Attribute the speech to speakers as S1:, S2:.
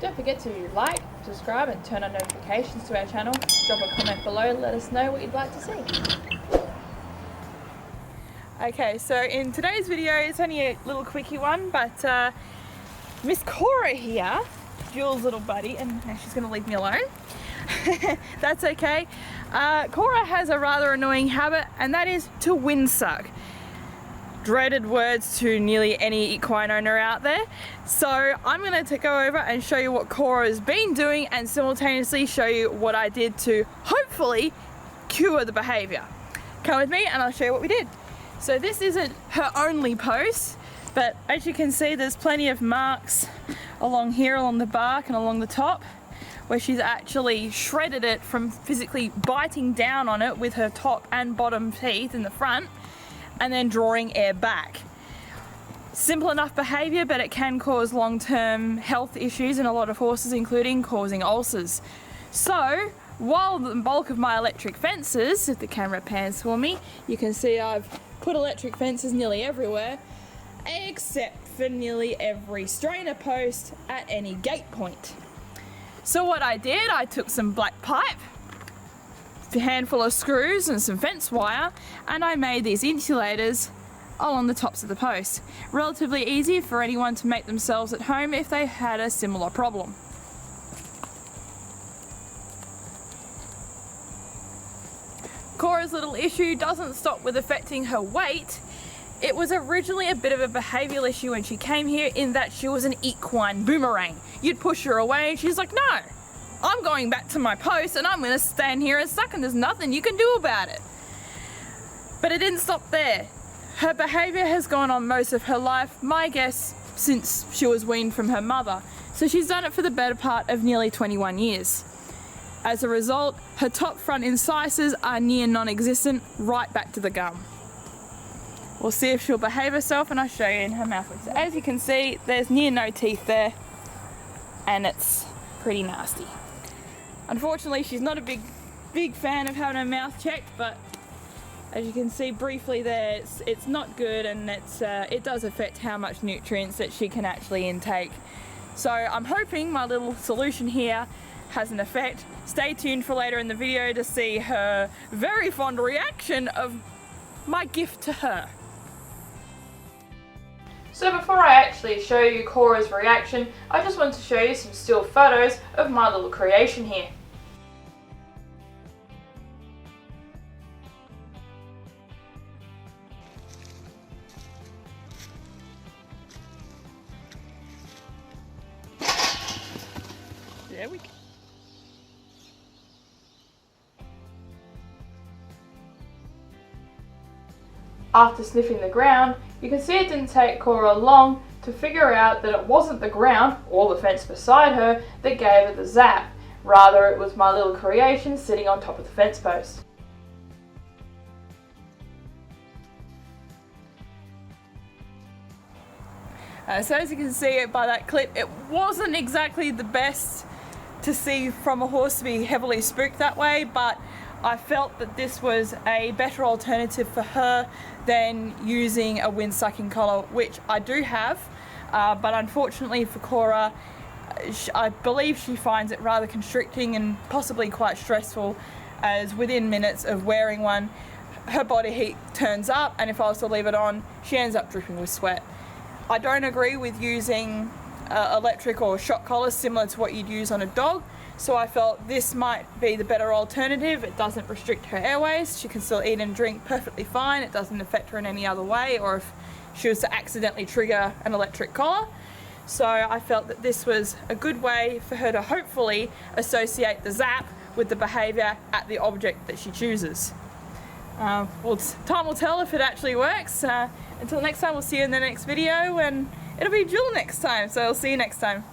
S1: Don't forget to like, subscribe and turn on notifications to our channel. Drop a comment below, let us know what you'd like to see. Okay, so in today's video, it's only a little quickie one, but Miss Cora here, Jules' little buddy, and she's going to leave me alone. That's okay. Cora has a rather annoying habit, and that is to windsuck. Dreaded words to nearly any equine owner out there. So I'm going to go over and show you what Cora has been doing and simultaneously show you what I did to hopefully cure the behaviour. Come with me and I'll show you what we did. So this isn't her only post, but as you can see there's plenty of marks along here, along the bark and along the top, where she's actually shredded it from physically biting down on it with her top and bottom teeth in the front and then drawing air back. Simple enough behaviour, but it can cause long-term health issues in a lot of horses, including causing ulcers. So while the bulk of my electric fences, if the camera pans for me, you can see I've put electric fences nearly everywhere, except for nearly every strainer post at any gate point. So what I did, I took some black pipe, a handful of screws and some fence wire, and I made these insulators along the tops of the posts. Relatively easy for anyone to make themselves at home if they had a similar problem. Cora's little issue doesn't stop with affecting her weight. It was originally a bit of a behavioural issue when she came here, in that she was an equine boomerang. You'd push her away and she's like, no, I'm going back to my post and I'm going to stand here and suck and there's nothing you can do about it. But it didn't stop there. Her behaviour has gone on most of her life, my guess since she was weaned from her mother. So she's done it for the better part of nearly 21 years. As a result, her top front incisors are near non-existent, right back to the gum. We'll see if she'll behave herself and I'll show you in her mouth. So as you can see, there's near no teeth there and it's pretty nasty. Unfortunately, she's not a big fan of having her mouth checked, but as you can see briefly there, it's not good, and it does affect how much nutrients that she can actually intake. So I'm hoping my little solution here has an effect. Stay tuned for later in the video to see her very fond reaction of my gift to her. So before I actually show you Cora's reaction, I just want to show you some still photos of my little creation here. There we go. After sniffing the ground, you can see it didn't take Cora long to figure out that it wasn't the ground or the fence beside her that gave her the zap. Rather, it was my little creation sitting on top of the fence post. So as you can see by that clip, it wasn't exactly the best to see from a horse to be heavily spooked that way, but I felt that this was a better alternative for her than using a windsucking collar, which I do have, but unfortunately for Cora, I believe she finds it rather constricting and possibly quite stressful, as within minutes of wearing one, her body heat turns up, and if I was to leave it on, she ends up dripping with sweat. I don't agree with using electric or shock collars similar to what you'd use on a dog, so I felt this might be the better alternative. It doesn't restrict her airways, she can still eat and drink perfectly fine, it doesn't affect her in any other way, or if she was to accidentally trigger an electric collar. So I felt that this was a good way for her to hopefully associate the zap with the behaviour at the object that she chooses. Well, time will tell if it actually works. Until next time, we'll see you in the next video, and it'll be Jewel next time, so I'll see you next time.